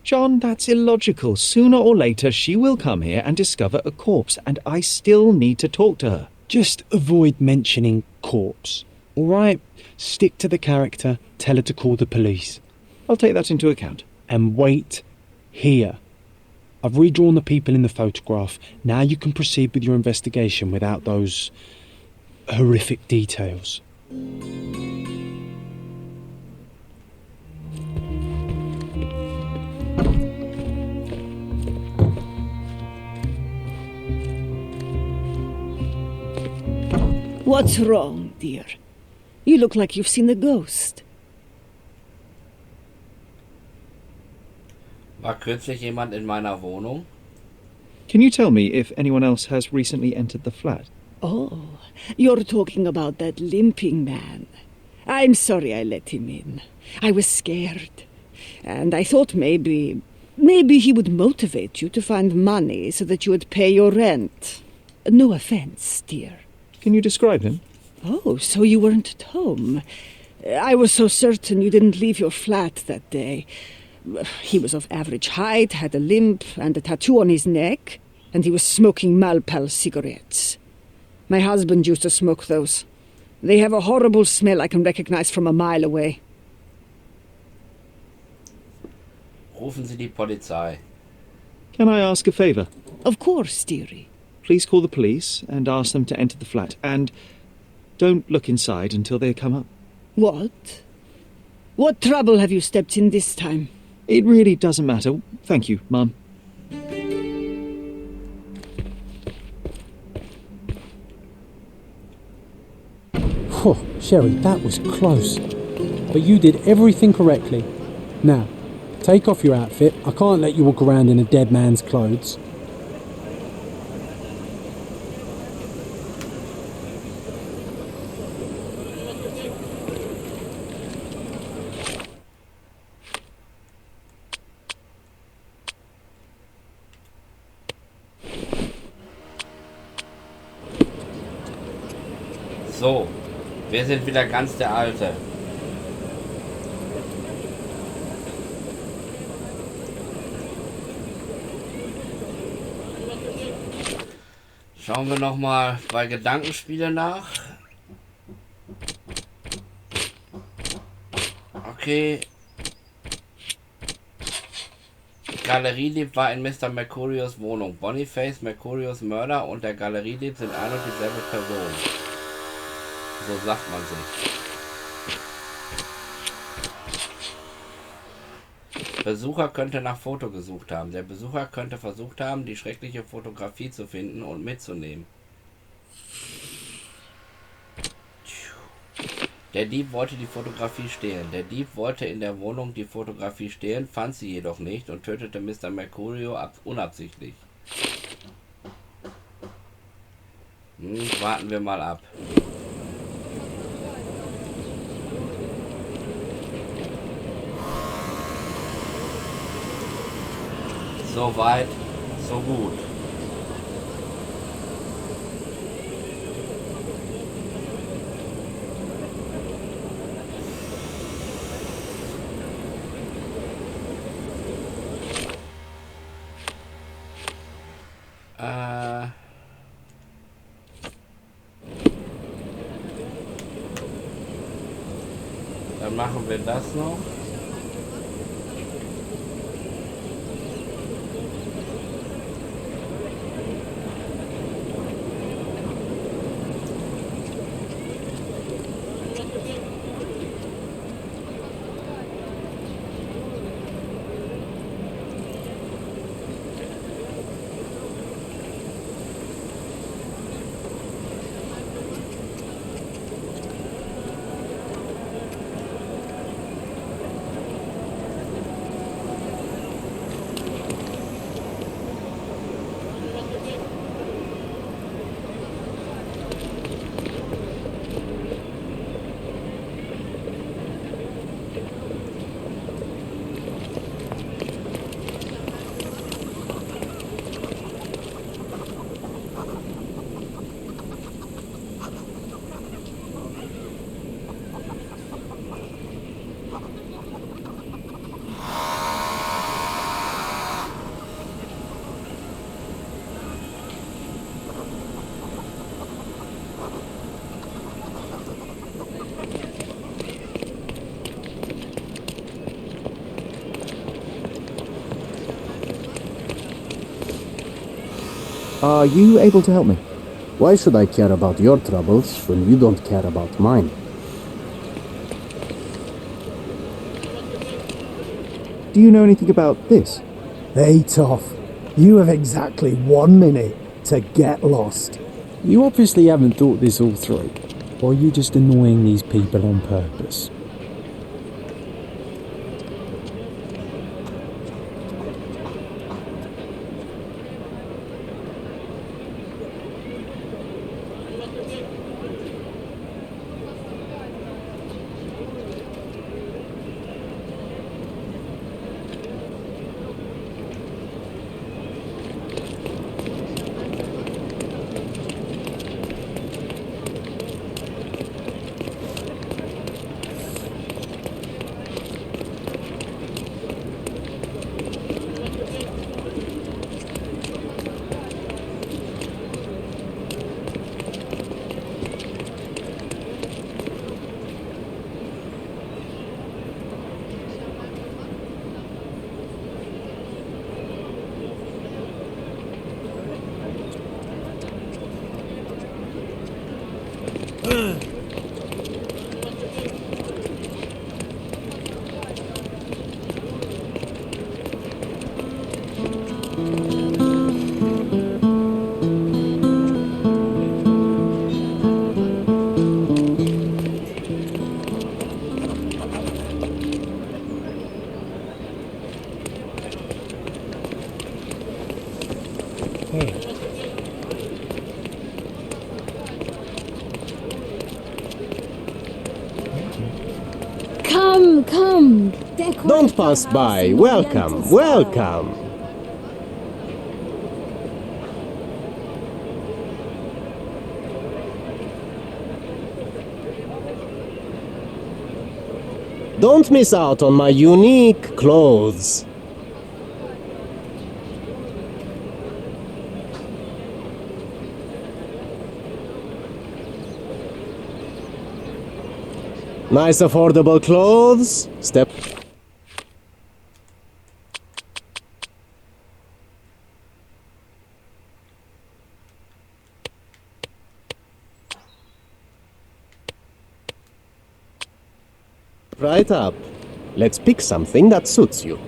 [SPEAKER 3] John, that's illogical. Sooner or later, she will come here and discover a corpse, and I still need to talk to her.
[SPEAKER 4] Just avoid mentioning corpse, all right? Stick to the character, tell her to call the police.
[SPEAKER 3] I'll take that into account.
[SPEAKER 4] And wait here. I've redrawn the people in the photograph. Now you can proceed with your investigation without those horrific details.
[SPEAKER 6] What's wrong, dear? You look like you've seen a ghost.
[SPEAKER 1] War kürzlich jemand in meiner Wohnung?
[SPEAKER 3] Can you tell me if anyone else has recently entered the flat?
[SPEAKER 6] Oh, you're talking about that limping man. I'm sorry I let him in. I was scared. And I thought maybe he would motivate you to find money so that you would pay your rent. No offense, dear.
[SPEAKER 3] Can you describe him?
[SPEAKER 6] Oh, so you weren't at home. I was so certain you didn't leave your flat that day. He was of average height, had a limp and a tattoo on his neck, and he was smoking Malpal cigarettes. My husband used to smoke those. They have a horrible smell I can recognize from a mile away.
[SPEAKER 1] Rufen Sie die Polizei.
[SPEAKER 3] Can I ask a favour?
[SPEAKER 6] Of course, dearie.
[SPEAKER 3] Please call the police and ask them to enter the flat. And don't look inside until they come up.
[SPEAKER 6] What? What trouble have you stepped in this time?
[SPEAKER 3] It really doesn't matter. Thank you, Mum.
[SPEAKER 4] Oh, Sherry, that was close. But you did everything correctly. Now, take off your outfit. I can't let you walk around in a dead man's clothes.
[SPEAKER 1] So, wir sind wieder ganz der Alte. Schauen wir noch mal bei Gedankenspiele nach. Okay. Galeriedieb war in Mr. Mercurius Wohnung. Boniface, Mercurius Mörder und der Galeriedieb sind ein und dieselbe Person. So sagt man sich. Besucher könnte nach Foto gesucht haben. Der Besucher könnte versucht haben, die schreckliche Fotografie zu finden und mitzunehmen. Der Dieb wollte die Fotografie stehlen. Der Dieb wollte in der Wohnung die Fotografie stehlen, fand sie jedoch nicht und tötete Mr. Mercurio unabsichtlich. Warten wir mal ab. So weit, so gut. Dann machen wir das noch.
[SPEAKER 7] Are you able to help me? Why should I care about your troubles when you don't care about mine?
[SPEAKER 3] Do you know anything about this?
[SPEAKER 4] Hey, Toff. You have exactly 1 minute to get lost. You obviously haven't thought this all through. Or are you just annoying these people on purpose?
[SPEAKER 8] Come.
[SPEAKER 7] Don't pass by. Welcome, welcome. Don't miss out on my unique clothes. Nice affordable clothes. Step. Right up. Let's pick something that suits you.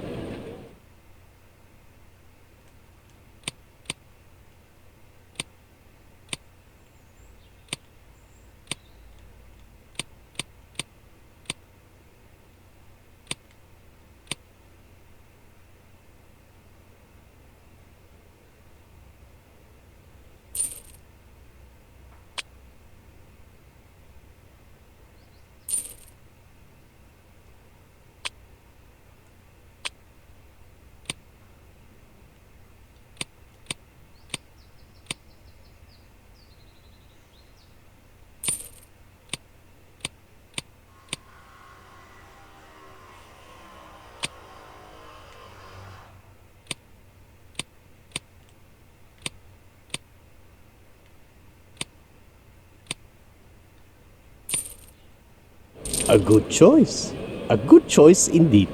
[SPEAKER 7] A good choice. A good choice indeed.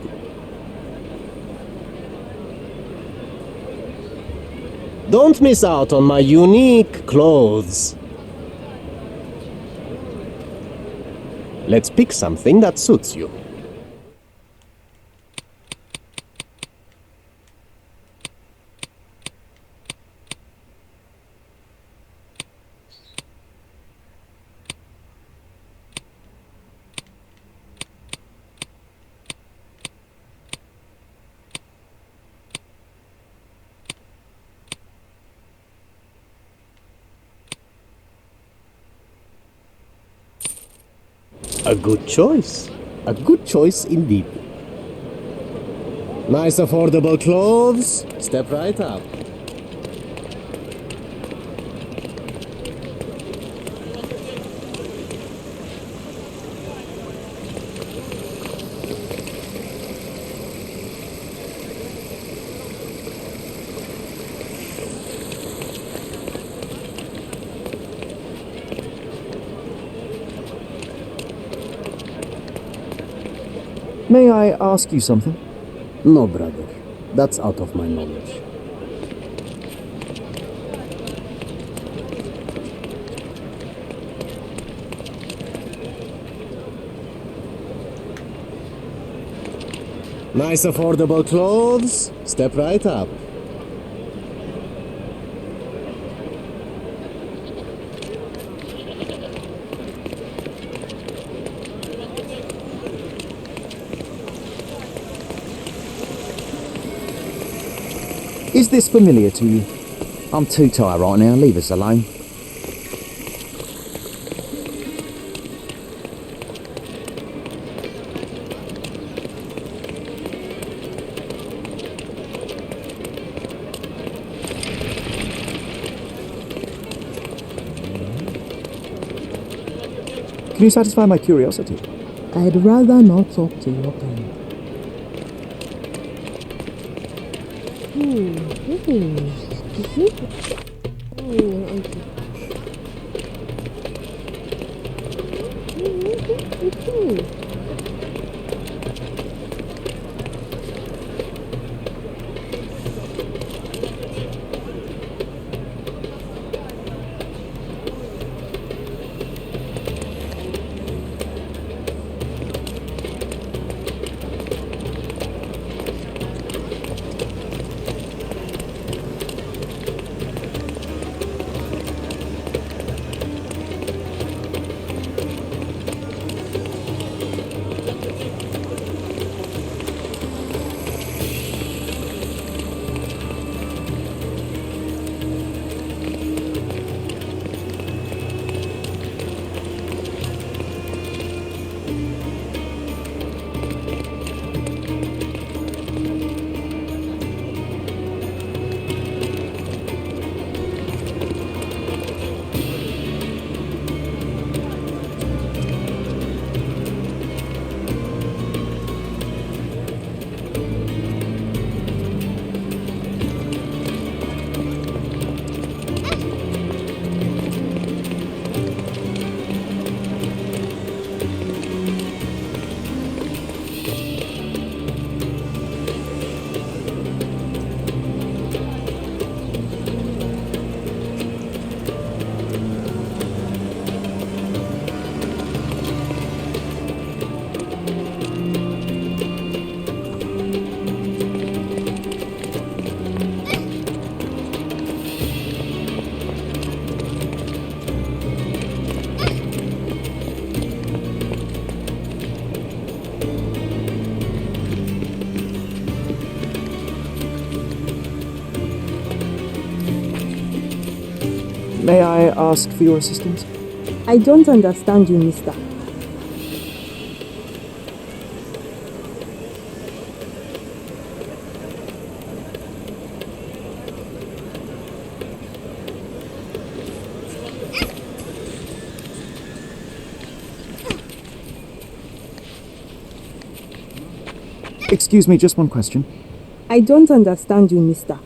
[SPEAKER 7] Don't miss out on my unique clothes. Let's pick something that suits you. A good choice. A good choice indeed. Nice affordable clothes. Step right up.
[SPEAKER 3] May I ask you something?
[SPEAKER 7] No, brother. That's out of my knowledge. Nice affordable clothes. Step right up.
[SPEAKER 3] Is this familiar to you? I'm too tired right now. Leave us alone. Can you satisfy my curiosity?
[SPEAKER 8] I'd rather not talk to your parent.
[SPEAKER 3] May I ask for your assistance?
[SPEAKER 8] I don't understand you, mister.
[SPEAKER 3] Excuse me, just one question.
[SPEAKER 8] I don't understand you, mister.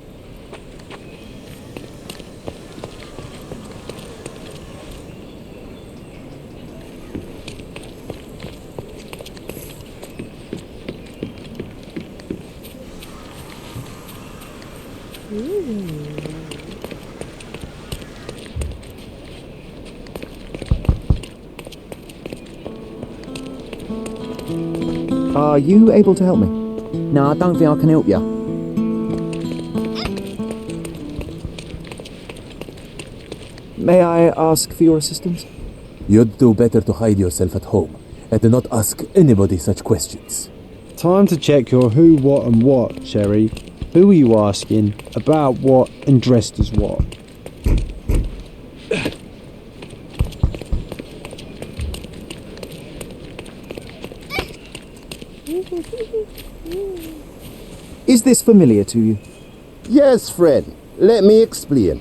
[SPEAKER 3] Are you able to help me? No, I don't think I can help you. May I ask for your assistance?
[SPEAKER 9] You'd do better to hide yourself at home and do not ask anybody such questions.
[SPEAKER 4] Time to check your who, what and what, Sherry. Who are you asking? About what and dressed as what?
[SPEAKER 3] Is this familiar to you?
[SPEAKER 10] Yes, friend. Let me explain.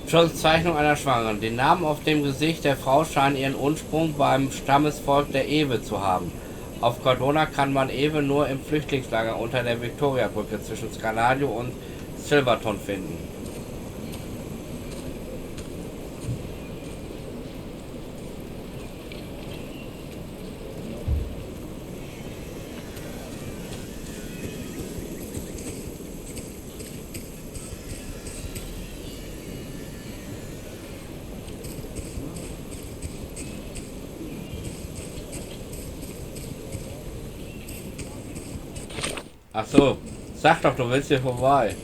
[SPEAKER 1] Zeichnung einer Schwangeren. Die Narben auf dem Gesicht der Frau scheinen ihren Ursprung beim Stammesvolk der Ewe zu haben. Auf Cordona kann man Ewe nur im Flüchtlingslager unter der Victoria-Brücke zwischen Scaladio und Silverton finden. Ach so, sag doch, du willst hier vorbei.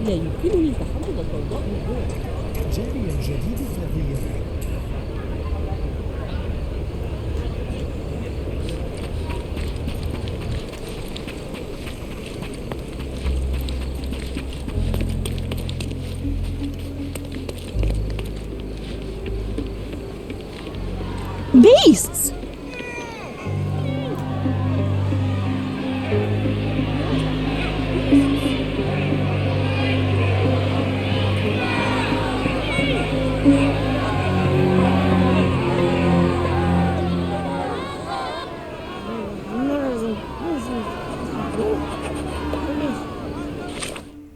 [SPEAKER 11] لا يمكنني تحمل الضوضاء من هنا. جاري جديد الذي
[SPEAKER 8] Beasts!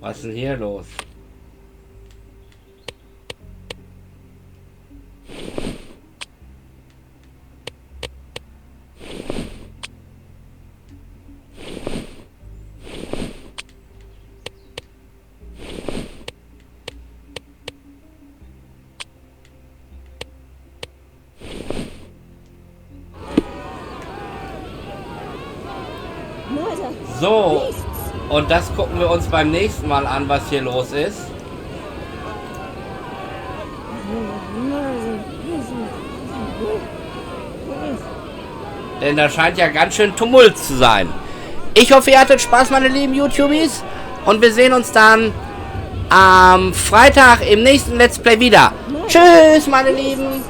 [SPEAKER 1] Was ist denn hier los? So, und das gucken wir uns beim nächsten Mal an, was hier los ist. Denn da scheint ja ganz schön Tumult zu sein. Ich hoffe, ihr hattet Spaß, meine lieben YouTubies. Und wir sehen uns dann am Freitag im nächsten Let's Play wieder. Tschüss, meine Lieben.